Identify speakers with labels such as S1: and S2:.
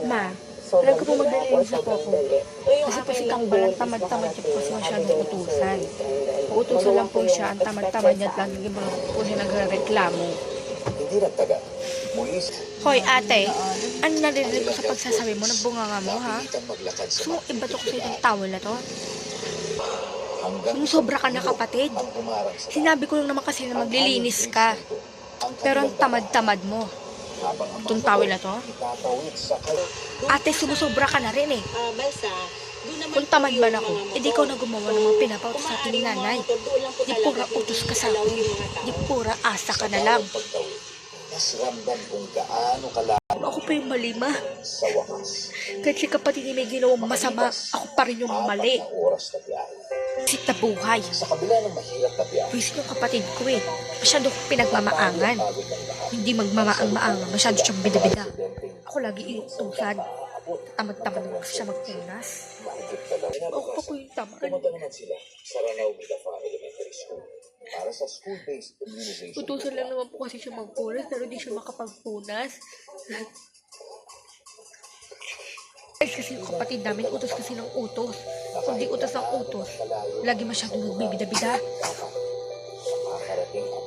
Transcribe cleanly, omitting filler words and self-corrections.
S1: Ma, alam ko po maglilinis na po ako. Kasi po si Kambal, ang tamad-tamad niya po kasi masyadong utusan. Uutusan lang po siya, ang tamad-tamad niya at lagi po siya nagre-reklamo.
S2: Hindi nagtaga. Muli
S1: Hoy ate, ano narinig ko sa pagsasabi mo? Nagbunganga mo ha?
S2: napilitan maglakad sa
S1: So, iba to ko sa itong towel na to?
S2: hanggang
S1: Sumusobra ka na kapatid.
S2: ang umarang sa
S1: Sinabi ko lang naman kasi na maglilinis ka. Pero ang tamad-tamad mo. Itong towel na to?
S2: itatawid sa kal-
S1: Ate, sumusobra ka na rin eh. Kung tamad man ako, edi ikaw na gumawa ng mga pinapautos sa atin ni nanay. Di pura utos ka sa akin. Di pura asa ka na lang.
S2: pagtawid. Mas ramdam kung gaano kalaki
S1: Ako pa yung mali, ma.
S2: sa wakas.
S1: Kahit si kapatid ni may ginawang masama, ako pa rin yung mali.
S2: Apat na oras na biyahe.
S1: Sit na buhay.
S2: Sa kabila ng mahirap na biyahe,
S1: Wish yung kapatid ko eh. Masyado akong pinagmamaangan.
S2: pagod ng lahat.
S1: Hindi magmamaang-maangan. Masyado siyang bida-bida.
S2: Aksidenteng
S1: Ako lagi inutusan.
S2: maaabot.
S1: Tamad-tamad lang siya magpunas.
S2: Mahigit na lang.
S1: Ako pa ko yung tamad.
S2: Pumunta naman sila sa Ranao Milafa Elementary School para sa school-based immunization.
S1: Utusan lang naman po kasi siya magpunas, pero di siya makapagpunas. Kasi yung kapatid namin, utos kasi ng utos. Kung di utos ng utos, lagi masyadong nagbibida-bida.
S2: Makakarating ang